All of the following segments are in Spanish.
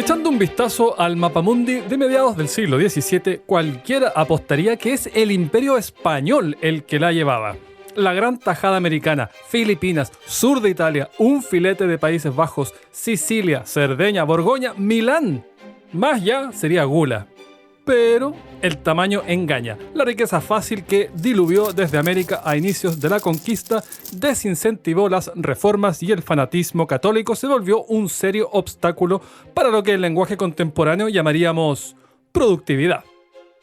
Echando un vistazo al mapamundi de mediados del siglo XVII, cualquiera apostaría que es el Imperio Español el que la llevaba. La Gran Tajada Americana, Filipinas, sur de Italia, un filete de Países Bajos, Sicilia, Cerdeña, Borgoña, Milán. Más ya sería gula. Pero el tamaño engaña. La riqueza fácil que diluvió desde América a inicios de la conquista desincentivó las reformas y el fanatismo católico se volvió un serio obstáculo para lo que en lenguaje contemporáneo llamaríamos productividad.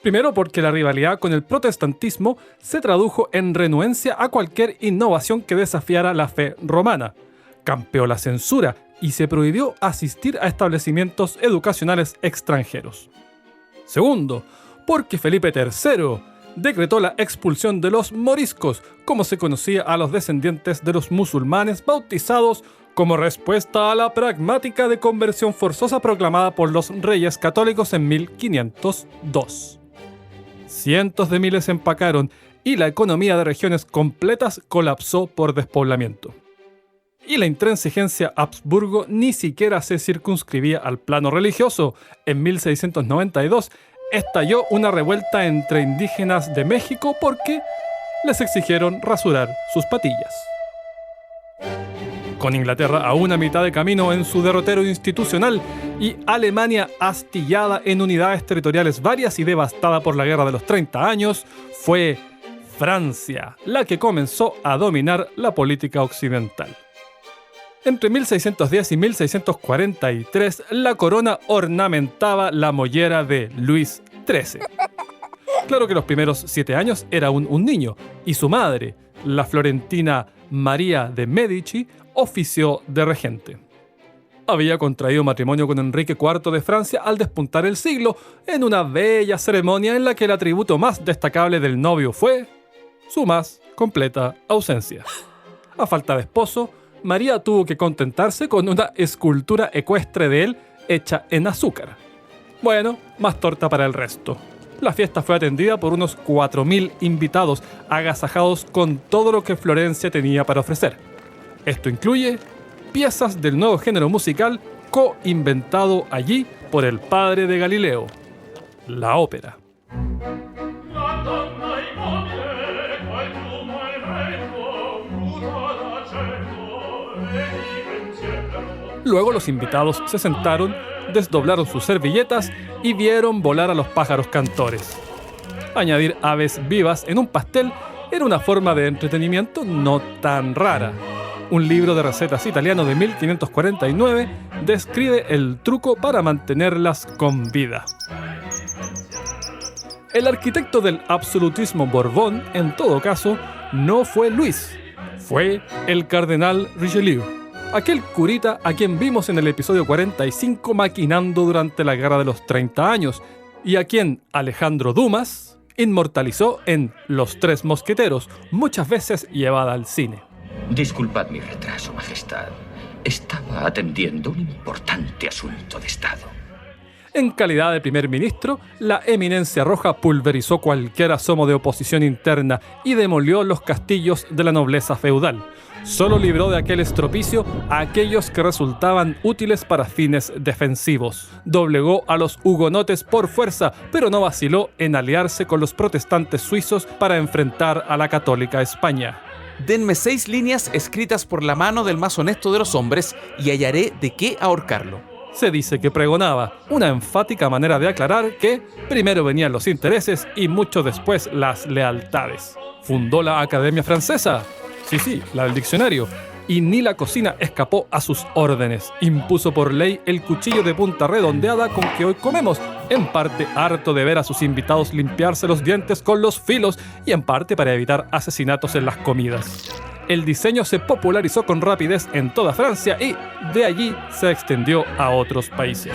Primero porque la rivalidad con el protestantismo se tradujo en renuencia a cualquier innovación que desafiara la fe romana. Campeó la censura y se prohibió asistir a establecimientos educacionales extranjeros. Segundo, porque Felipe III decretó la expulsión de los moriscos, como se conocía a los descendientes de los musulmanes bautizados como respuesta a la pragmática de conversión forzosa proclamada por los reyes católicos en 1502. Cientos de miles empacaron y la economía de regiones completas colapsó por despoblamiento. Y la intransigencia Habsburgo ni siquiera se circunscribía al plano religioso. En 1692 estalló una revuelta entre indígenas de México porque les exigieron rasurar sus patillas. Con Inglaterra a una mitad de camino en su derrotero institucional y Alemania astillada en unidades territoriales varias y devastada por la Guerra de los 30 años, fue Francia la que comenzó a dominar la política occidental. Entre 1610 y 1643, la corona ornamentaba la mollera de Luis XIII. Claro que los primeros 7 años era un niño, y su madre, la florentina María de Medici, ofició de regente. Había contraído matrimonio con Enrique IV de Francia al despuntar el siglo, en una bella ceremonia en la que el atributo más destacable del novio fue su más completa ausencia. A falta de esposo, María tuvo que contentarse con una escultura ecuestre de él hecha en azúcar. Bueno, más torta para el resto. La fiesta fue atendida por unos 4.000 invitados, agasajados con todo lo que Florencia tenía para ofrecer. Esto incluye piezas del nuevo género musical co-inventado allí por el padre de Galileo, la ópera. Luego los invitados se sentaron, desdoblaron sus servilletas y vieron volar a los pájaros cantores. Añadir aves vivas en un pastel era una forma de entretenimiento no tan rara. Un libro de recetas italiano de 1549 describe el truco para mantenerlas con vida. El arquitecto del absolutismo Borbón, en todo caso, no fue Luis, fue el cardenal Richelieu, aquel curita a quien vimos en el episodio 45 maquinando durante la Guerra de los 30 años y a quien Alejandro Dumas inmortalizó en Los Tres Mosqueteros, muchas veces llevada al cine. Disculpad mi retraso, Majestad. Estaba atendiendo un importante asunto de Estado. En calidad de primer ministro, la eminencia roja pulverizó cualquier asomo de oposición interna y demolió los castillos de la nobleza feudal. Solo libró de aquel estropicio a aquellos que resultaban útiles para fines defensivos. Doblegó a los hugonotes por fuerza, pero no vaciló en aliarse con los protestantes suizos para enfrentar a la católica España. Denme 6 líneas escritas por la mano del más honesto de los hombres y hallaré de qué ahorcarlo. Se dice que pregonaba una enfática manera de aclarar que primero venían los intereses y mucho después las lealtades. Fundó la Academia Francesa, sí, la del diccionario, y ni la cocina escapó a sus órdenes. Impuso por ley el cuchillo de punta redondeada con que hoy comemos, en parte harto de ver a sus invitados limpiarse los dientes con los filos y en parte para evitar asesinatos en las comidas. El diseño se popularizó con rapidez en toda Francia y de allí se extendió a otros países.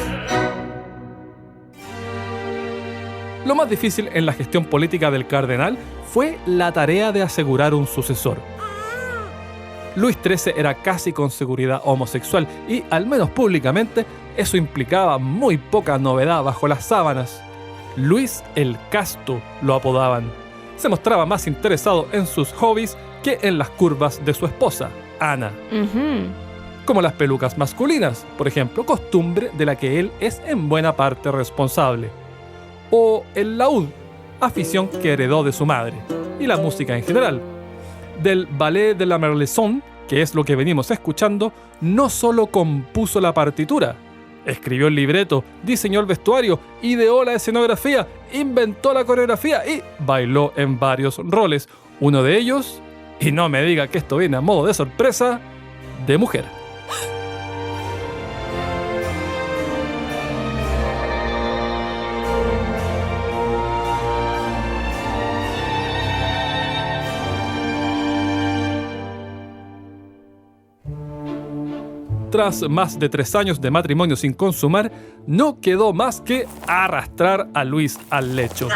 Lo más difícil en la gestión política del cardenal fue la tarea de asegurar un sucesor. Luis XIII era casi con seguridad homosexual y, al menos públicamente, eso implicaba muy poca novedad bajo las sábanas. Luis el Casto lo apodaban. Se mostraba más interesado en sus hobbies que en las curvas de su esposa, Ana. como las pelucas masculinas, por ejemplo, costumbre de la que él es en buena parte responsable, o el laúd, afición que heredó de su madre, y la música en general. Del Ballet de la Merleson, que es lo que venimos escuchando, no solo compuso la partitura, escribió el libreto, diseñó el vestuario, ideó la escenografía, inventó la coreografía y bailó en varios roles. Uno de ellos, y no me diga que esto viene a modo de sorpresa, de mujer. Tras más de 3 años de matrimonio sin consumar, no quedó más que arrastrar a Luis al lecho.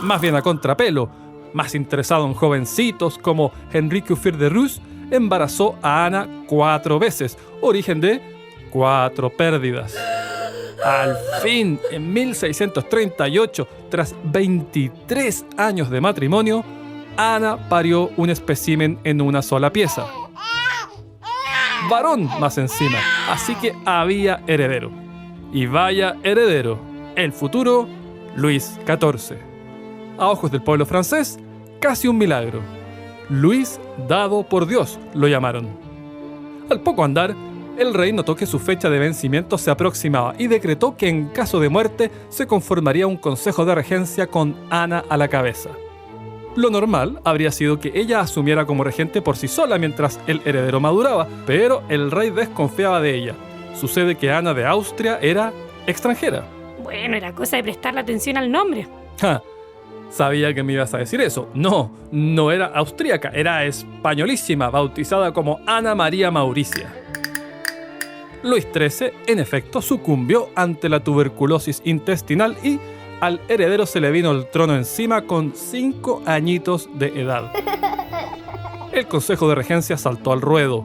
Más bien a contrapelo, más interesado en jovencitos como Henrique Uffier de Rus, embarazó a Ana 4 veces, origen de 4 pérdidas. Al fin, en 1638, tras 23 años de matrimonio, Ana parió un espécimen en una sola pieza. Varón más encima, así que había heredero. Y vaya heredero, el futuro Luis XIV. A ojos del pueblo francés, casi un milagro. Luis dado por Dios, lo llamaron. Al poco andar, el rey notó que su fecha de vencimiento se aproximaba y decretó que en caso de muerte se conformaría un consejo de regencia con Ana a la cabeza. Lo normal habría sido que ella asumiera como regente por sí sola mientras el heredero maduraba, pero el rey desconfiaba de ella. Sucede que Ana de Austria era extranjera. Bueno, era cosa de prestarle atención al nombre. Sabía que me ibas a decir eso. No era austríaca, era españolísima, bautizada como Ana María Mauricia. Luis XIII, en efecto, sucumbió ante la tuberculosis intestinal y al heredero se le vino el trono encima con 5 añitos de edad. El Consejo de Regencia saltó al ruedo.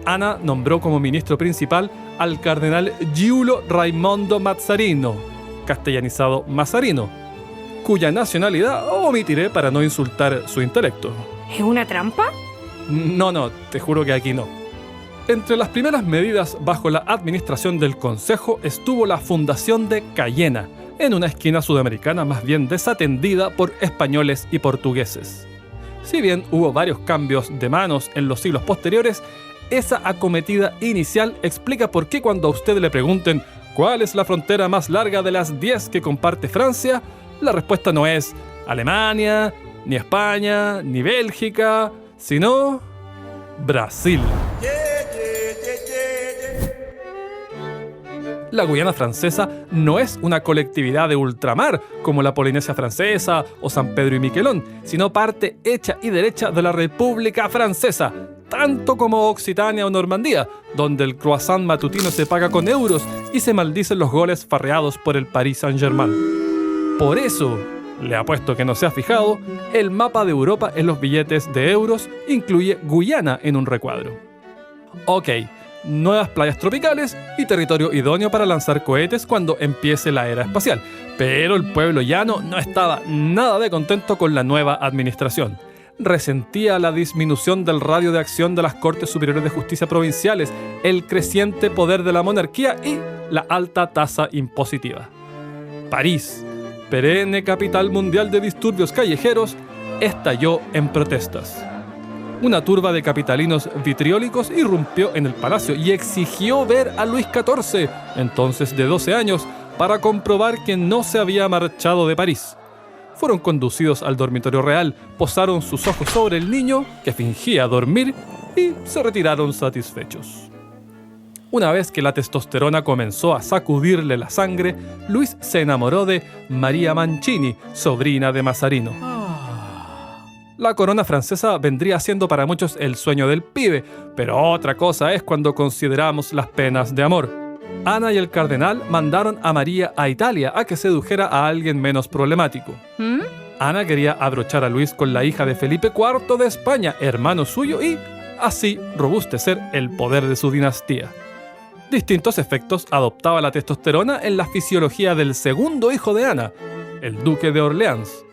Ana nombró como ministro principal al cardenal Giulio Raimondo Mazzarino, castellanizado Mazarino, cuya nacionalidad omitiré para no insultar su intelecto. ¿Es una trampa? No, te juro que aquí no. Entre las primeras medidas bajo la administración del Consejo estuvo la fundación de Cayena, en una esquina sudamericana más bien desatendida por españoles y portugueses. Si bien hubo varios cambios de manos en los siglos posteriores, esa acometida inicial explica por qué cuando a usted le pregunten ¿cuál es la frontera más larga de las 10 que comparte Francia?, la respuesta no es Alemania, ni España, ni Bélgica, sino Brasil. La Guyana francesa no es una colectividad de ultramar como la Polinesia francesa o San Pedro y Miquelón, sino parte hecha y derecha de la República Francesa, tanto como Occitania o Normandía, donde el croissant matutino se paga con euros y se maldicen los goles farreados por el Paris Saint-Germain. Por eso, le apuesto que no se ha fijado, el mapa de Europa en los billetes de euros incluye Guyana en un recuadro. Ok, nuevas playas tropicales y territorio idóneo para lanzar cohetes cuando empiece la era espacial. Pero el pueblo llano no estaba nada de contento con la nueva administración. Resentía la disminución del radio de acción de las Cortes Superiores de Justicia provinciales, el creciente poder de la monarquía y la alta tasa impositiva. París, perenne capital mundial de disturbios callejeros, estalló en protestas. Una turba de capitalinos vitriólicos irrumpió en el palacio y exigió ver a Luis XIV, entonces de 12 años, para comprobar que no se había marchado de París. Fueron conducidos al dormitorio real, posaron sus ojos sobre el niño, que fingía dormir, y se retiraron satisfechos. Una vez que la testosterona comenzó a sacudirle la sangre, Luis se enamoró de María Mancini, sobrina de Mazarino. La corona francesa vendría siendo para muchos el sueño del pibe, pero otra cosa es cuando consideramos las penas de amor. Ana y el cardenal mandaron a María a Italia a que sedujera a alguien menos problemático. Ana quería abrochar a Luis con la hija de Felipe IV de España, hermano suyo, y así robustecer el poder de su dinastía. Distintos efectos adoptaba la testosterona en la fisiología del segundo hijo de Ana, el duque de Orleans.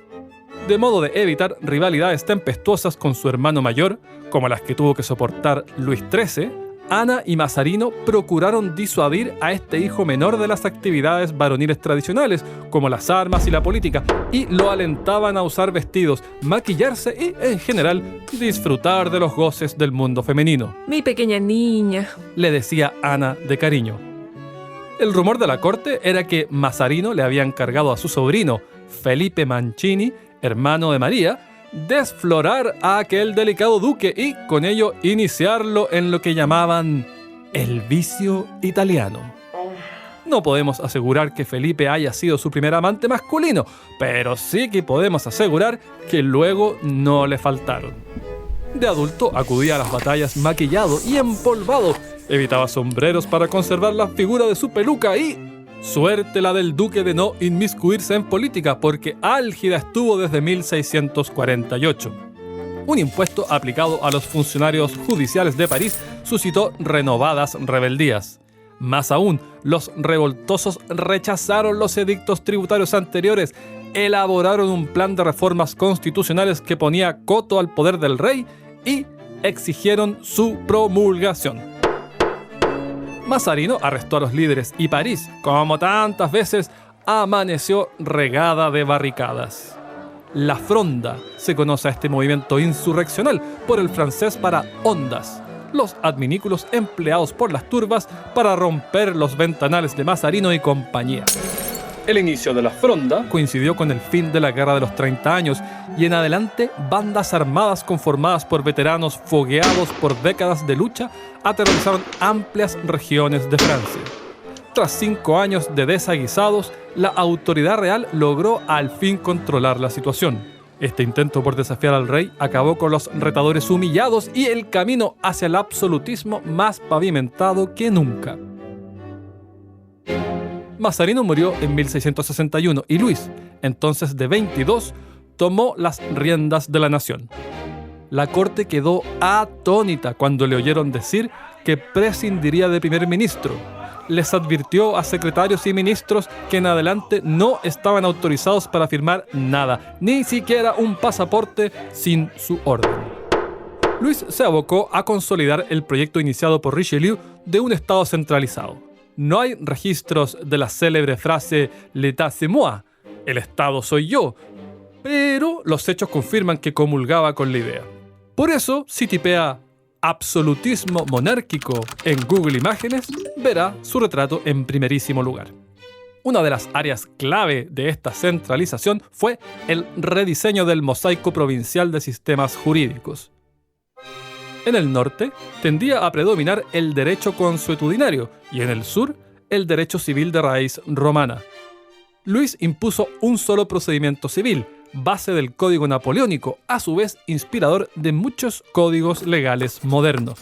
De modo de evitar rivalidades tempestuosas con su hermano mayor, como las que tuvo que soportar Luis XIII, Ana y Mazarino procuraron disuadir a este hijo menor de las actividades varoniles tradicionales, como las armas y la política, y lo alentaban a usar vestidos, maquillarse y, en general, disfrutar de los goces del mundo femenino. Mi pequeña niña, Le decía Ana de cariño. El rumor de la corte era que Mazarino le había encargado a su sobrino, Felipe Mancini, hermano de María, desflorar a aquel delicado duque y con ello iniciarlo en lo que llamaban el vicio italiano. No podemos asegurar que Felipe haya sido su primer amante masculino, pero sí que podemos asegurar que luego no le faltaron. De adulto acudía a las batallas maquillado y empolvado, evitaba sombreros para conservar la figura de su peluca y... suerte la del duque de no inmiscuirse en política, porque álgida estuvo desde 1648. Un impuesto aplicado a los funcionarios judiciales de París suscitó renovadas rebeldías. Más aún, los revoltosos rechazaron los edictos tributarios anteriores, elaboraron un plan de reformas constitucionales que ponía coto al poder del rey y exigieron su promulgación. Mazarino arrestó a los líderes y París, como tantas veces, amaneció regada de barricadas. La Fronda se conoce a este movimiento insurreccional por el francés para ondas, los adminículos empleados por las turbas para romper los ventanales de Mazarino y compañía. El inicio de la Fronda coincidió con el fin de la Guerra de los 30 años y en adelante bandas armadas conformadas por veteranos fogueados por décadas de lucha aterrorizaron amplias regiones de Francia. Tras 5 años de desaguisados, la autoridad real logró al fin controlar la situación. Este intento por desafiar al rey acabó con los retadores humillados y el camino hacia el absolutismo más pavimentado que nunca. Mazarino murió en 1661 y Luis, entonces de 22, tomó las riendas de la nación. La corte quedó atónita cuando le oyeron decir que prescindiría de primer ministro. Les advirtió a secretarios y ministros que en adelante no estaban autorizados para firmar nada, ni siquiera un pasaporte sin su orden. Luis se abocó a consolidar el proyecto iniciado por Richelieu de un Estado centralizado. No hay registros de la célebre frase «L'État c'est moi», el Estado soy yo, pero los hechos confirman que comulgaba con la idea. Por eso, si tipea absolutismo monárquico en Google Imágenes, verá su retrato en primerísimo lugar. Una de las áreas clave de esta centralización fue el rediseño del mosaico provincial de sistemas jurídicos. En el norte tendía a predominar el derecho consuetudinario y en el sur el derecho civil de raíz romana. Luis impuso un solo procedimiento civil, base del Código Napoleónico, a su vez inspirador de muchos códigos legales modernos.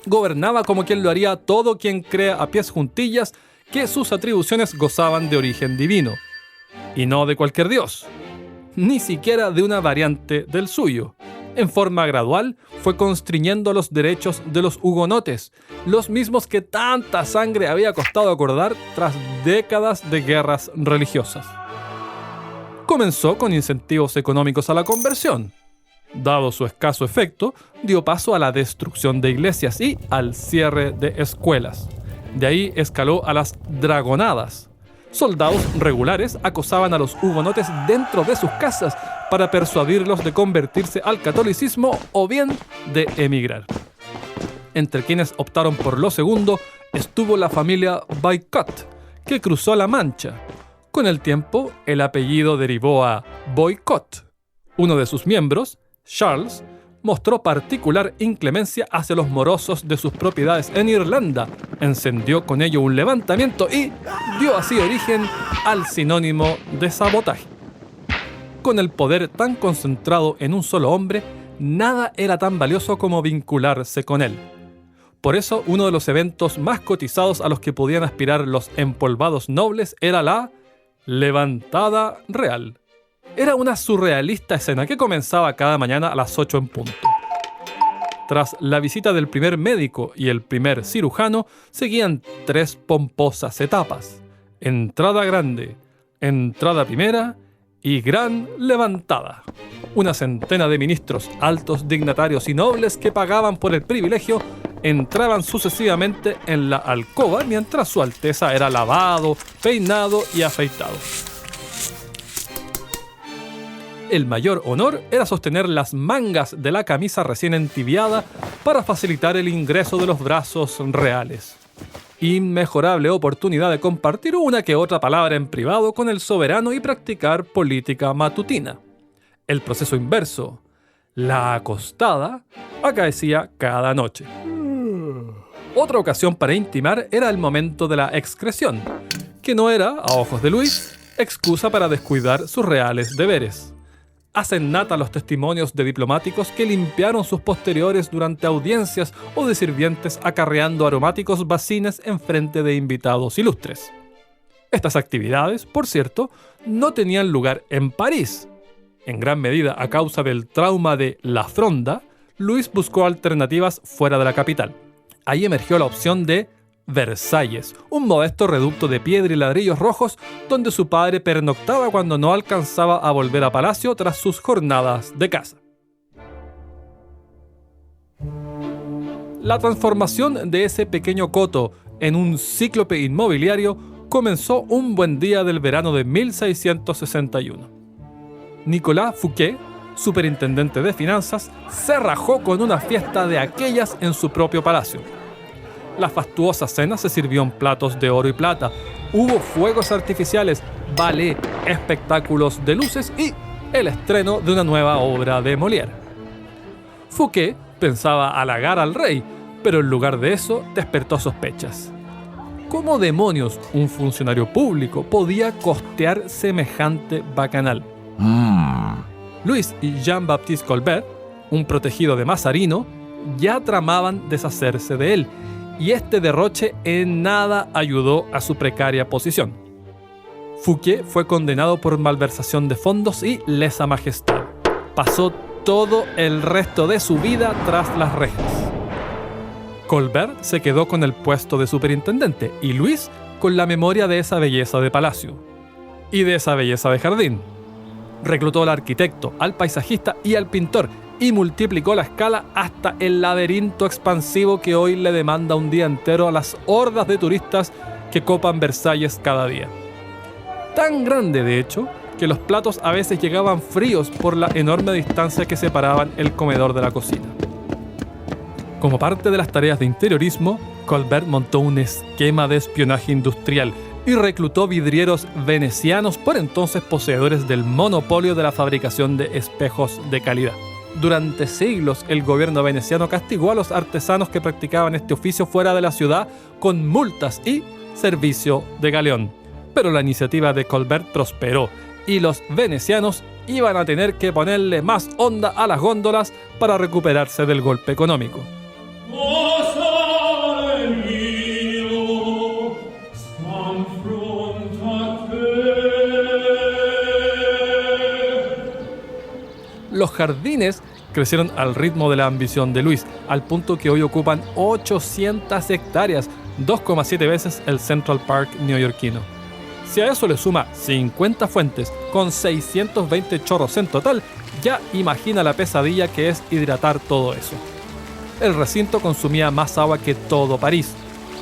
Gobernaba como quien lo haría todo quien crea a pies juntillas que sus atribuciones gozaban de origen divino, y no de cualquier dios, ni siquiera de una variante del suyo. En forma gradual fue constriñendo los derechos de los hugonotes, los mismos que tanta sangre había costado acordar tras décadas de guerras religiosas. Comenzó con incentivos económicos a la conversión. Dado su escaso efecto, dio paso a la destrucción de iglesias y al cierre de escuelas. De ahí escaló a las dragonadas. Soldados regulares acosaban a los hugonotes dentro de sus casas para persuadirlos de convertirse al catolicismo o bien de emigrar. Entre quienes optaron por lo segundo estuvo la familia Boycott, que cruzó la Mancha. Con el tiempo, el apellido derivó a Boycott. Uno de sus miembros, Charles, mostró particular inclemencia hacia los morosos de sus propiedades en Irlanda, encendió con ello un levantamiento y dio así origen al sinónimo de sabotaje. Con el poder tan concentrado en un solo hombre, nada era tan valioso como vincularse con él. Por eso, uno de los eventos más cotizados a los que podían aspirar los empolvados nobles era la levantada real. Era una surrealista escena que comenzaba cada mañana a las 8 en punto. Tras la visita del primer médico y el primer cirujano, seguían 3 pomposas etapas: entrada grande, entrada primera y gran levantada. Una centena de ministros, altos dignatarios y nobles que pagaban por el privilegio entraban sucesivamente en la alcoba mientras su Alteza era lavado, peinado y afeitado. El mayor honor era sostener las mangas de la camisa recién entibiada para facilitar el ingreso de los brazos reales. Inmejorable oportunidad de compartir una que otra palabra en privado con el soberano y practicar política matutina. El proceso inverso, la acostada, acaecía cada noche. Otra ocasión para intimar era el momento de la excreción, que no era, a ojos de Luis, excusa para descuidar sus reales deberes. Hacen nata los testimonios de diplomáticos que limpiaron sus posteriores durante audiencias o de sirvientes acarreando aromáticos bacines en frente de invitados ilustres. Estas actividades, por cierto, no tenían lugar en París. En gran medida a causa del trauma de La Fronda, Luis buscó alternativas fuera de la capital. Ahí emergió la opción de Versalles, un modesto reducto de piedra y ladrillos rojos donde su padre pernoctaba cuando no alcanzaba a volver a palacio tras sus jornadas de caza. La transformación de ese pequeño coto en un cíclope inmobiliario comenzó un buen día del verano de 1661. Nicolas Fouquet, superintendente de finanzas, se rajó con una fiesta de aquellas en su propio palacio. La fastuosa cena se sirvió en platos de oro y plata. Hubo fuegos artificiales, ballet, espectáculos de luces y el estreno de una nueva obra de Molière. Fouquet pensaba halagar al rey, pero en lugar de eso despertó sospechas. ¿Cómo demonios un funcionario público podía costear semejante bacanal? Luis y Jean-Baptiste Colbert, un protegido de Mazarino, ya tramaban deshacerse de él, y este derroche en nada ayudó a su precaria posición. Fouquet fue condenado por malversación de fondos y lesa majestad. Pasó todo el resto de su vida tras las rejas. Colbert se quedó con el puesto de superintendente y Luis con la memoria de esa belleza de palacio y de esa belleza de jardín. Reclutó al arquitecto, al paisajista y al pintor y multiplicó la escala hasta el laberinto expansivo que hoy le demanda un día entero a las hordas de turistas que copan Versalles cada día. Tan grande, de hecho, que los platos a veces llegaban fríos por la enorme distancia que separaban el comedor de la cocina. Como parte de las tareas de interiorismo, Colbert montó un esquema de espionaje industrial y reclutó vidrieros venecianos, por entonces poseedores del monopolio de la fabricación de espejos de calidad. Durante siglos, el gobierno veneciano castigó a los artesanos que practicaban este oficio fuera de la ciudad con multas y servicio de galeón. Pero la iniciativa de Colbert prosperó y los venecianos iban a tener que ponerle más onda a las góndolas para recuperarse del golpe económico. Los jardines crecieron al ritmo de la ambición de Luis, al punto que hoy ocupan 800 hectáreas, 2,7 veces el Central Park neoyorquino. Si a eso le suma 50 fuentes con 620 chorros en total, ya imagina la pesadilla que es hidratar todo eso. El recinto consumía más agua que todo París.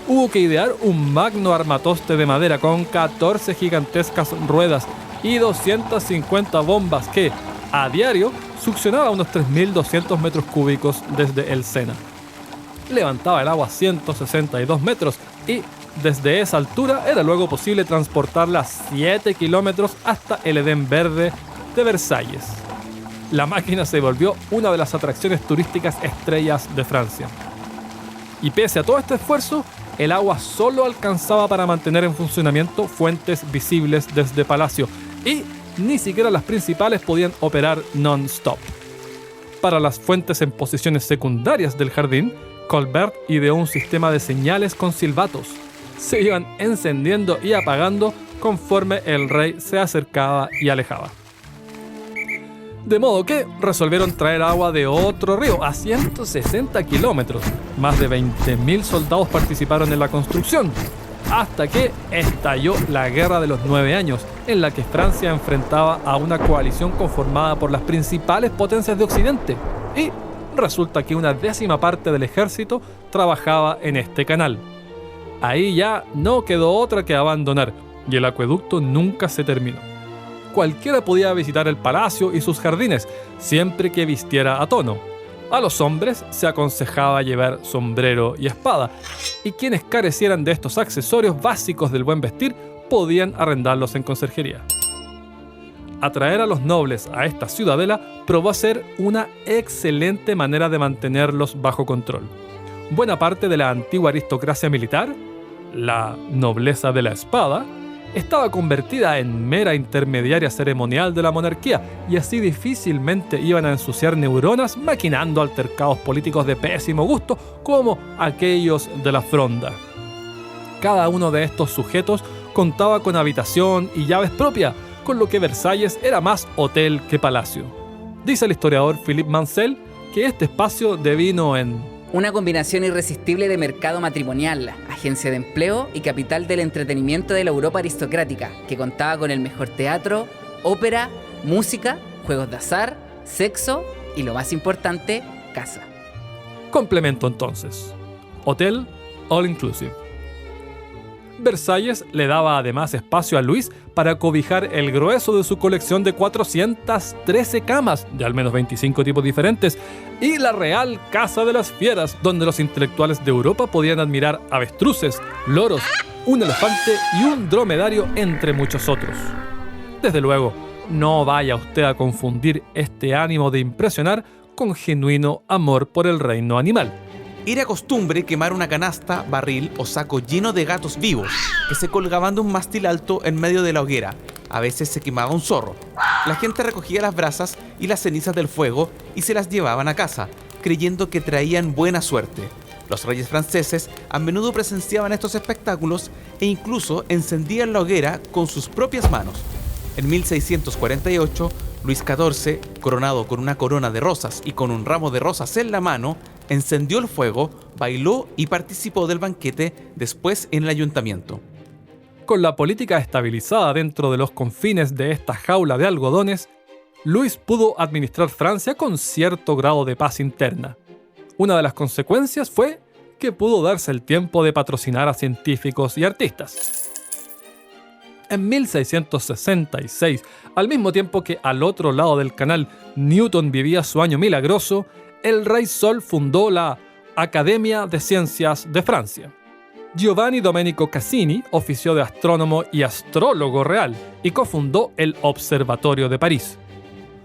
Hubo que idear un magno armatoste de madera con 14 gigantescas ruedas y 250 bombas que, a diario, succionaba unos 3.200 metros cúbicos desde el Sena. Levantaba el agua a 162 metros y desde esa altura era luego posible transportarla 7 kilómetros hasta el Edén Verde de Versalles. La máquina se volvió una de las atracciones turísticas estrellas de Francia. Y pese a todo este esfuerzo, el agua solo alcanzaba para mantener en funcionamiento fuentes visibles desde Palacio y ni siquiera las principales podían operar non-stop. Para las fuentes en posiciones secundarias del jardín, Colbert ideó un sistema de señales con silbatos. Se iban encendiendo y apagando conforme el rey se acercaba y alejaba. De modo que resolvieron traer agua de otro río a 160 kilómetros. Más de 20.000 soldados participaron en la construcción, hasta que estalló la Guerra de los 9 años, en la que Francia enfrentaba a una coalición conformada por las principales potencias de Occidente y Resulta que una 10ª parte del ejército trabajaba en este canal. Ahí ya no quedó otra que abandonar, y el acueducto nunca se terminó. Cualquiera podía visitar el palacio y sus jardines, siempre que vistiera a tono. A los hombres se aconsejaba llevar sombrero y espada, y quienes carecieran de estos accesorios básicos del buen vestir podían arrendarlos en conserjería. Atraer a los nobles a esta ciudadela probó ser una excelente manera de mantenerlos bajo control. Buena parte de la antigua aristocracia militar, la nobleza de la espada, estaba convertida en mera intermediaria ceremonial de la monarquía, y así difícilmente iban a ensuciar neuronas maquinando altercados políticos de pésimo gusto como aquellos de la fronda. Cada uno de estos sujetos contaba con habitación y llaves propias, con lo que Versalles era más hotel que palacio. Dice el historiador Philippe Mansell que este espacio devino en una combinación irresistible de mercado matrimonial, agencia de empleo y capital del entretenimiento de la Europa aristocrática, que contaba con el mejor teatro, ópera, música, juegos de azar, sexo y, lo más importante, casa. Complemento entonces. Hotel all inclusive. Versalles le daba además espacio a Luis para cobijar el grueso de su colección de 413 camas, de al menos 25 tipos diferentes, y la Real Casa de las Fieras, donde los intelectuales de Europa podían admirar avestruces, loros, un elefante y un dromedario, entre muchos otros. Desde luego, no vaya usted a confundir este ánimo de impresionar con genuino amor por el reino animal. Era costumbre quemar una canasta, barril o saco lleno de gatos vivos que se colgaban de un mástil alto en medio de la hoguera. A veces se quemaba un zorro. La gente recogía las brasas y las cenizas del fuego y se las llevaban a casa, creyendo que traían buena suerte. Los reyes franceses a menudo presenciaban estos espectáculos e incluso encendían la hoguera con sus propias manos. En 1648, Luis XIV, coronado con una corona de rosas y con un ramo de rosas en la mano, encendió el fuego, bailó y participó del banquete después en el ayuntamiento. Con la política estabilizada dentro de los confines de esta jaula de algodones, Luis pudo administrar Francia con cierto grado de paz interna. Una de las consecuencias fue que pudo darse el tiempo de patrocinar a científicos y artistas. En 1666, al mismo tiempo que al otro lado del canal Newton vivía su año milagroso, el rey Sol fundó la Academia de Ciencias de Francia. Giovanni Domenico Cassini ofició de astrónomo y astrólogo real y cofundó el Observatorio de París.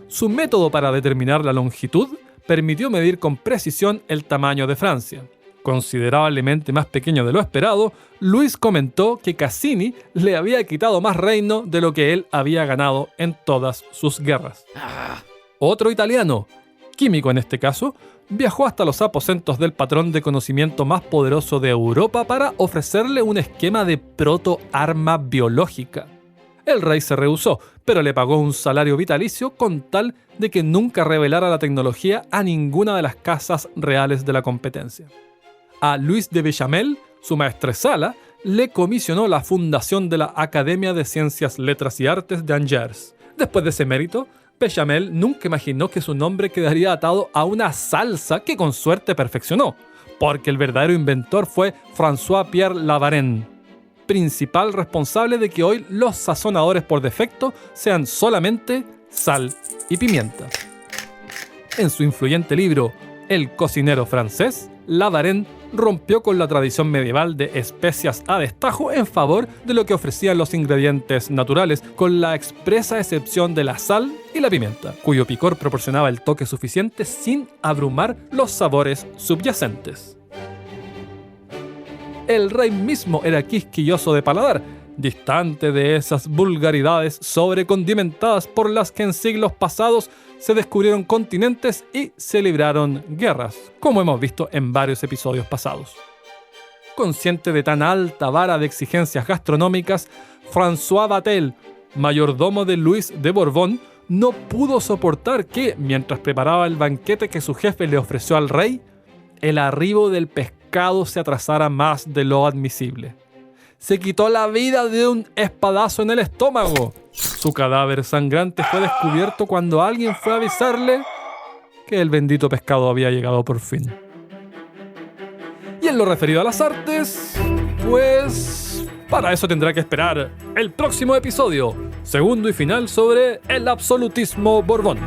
Su método para determinar la longitud permitió medir con precisión el tamaño de Francia. Considerablemente más pequeño de lo esperado, Luis comentó que Cassini le había quitado más reino de lo que él había ganado en todas sus guerras. Otro italiano, químico en este caso, viajó hasta los aposentos del patrón de conocimiento más poderoso de Europa para ofrecerle un esquema de protoarma biológica. El rey se rehusó, pero le pagó un salario vitalicio con tal de que nunca revelara la tecnología a ninguna de las casas reales de la competencia. A Luis de Bechamel, su maestresala, le comisionó la fundación de la Academia de Ciencias, Letras y Artes de Angers. Después de ese mérito, Bechamel nunca imaginó que su nombre quedaría atado a una salsa que con suerte perfeccionó, porque el verdadero inventor fue François-Pierre Lavarenne, principal responsable de que hoy los sazonadores por defecto sean solamente sal y pimienta. En su influyente libro El cocinero francés, Lavarenne rompió con la tradición medieval de especias a destajo en favor de lo que ofrecían los ingredientes naturales, con la expresa excepción de la sal y la pimienta, cuyo picor proporcionaba el toque suficiente sin abrumar los sabores subyacentes. El rey mismo era quisquilloso de paladar, distante de esas vulgaridades sobrecondimentadas por las que en siglos pasados se descubrieron continentes y se libraron guerras, como hemos visto en varios episodios pasados. Consciente de tan alta vara de exigencias gastronómicas, François Vatel, mayordomo de Luis de Borbón, no pudo soportar que, mientras preparaba el banquete que su jefe le ofreció al rey, el arribo del pescado se atrasara más de lo admisible. Se quitó la vida de un espadazo en el estómago. Su cadáver sangrante fue descubierto cuando alguien fue a avisarle que el bendito pescado había llegado por fin. Y en lo referido a las artes, pues para eso tendrá que esperar el próximo episodio, segundo y final sobre el absolutismo Borbón.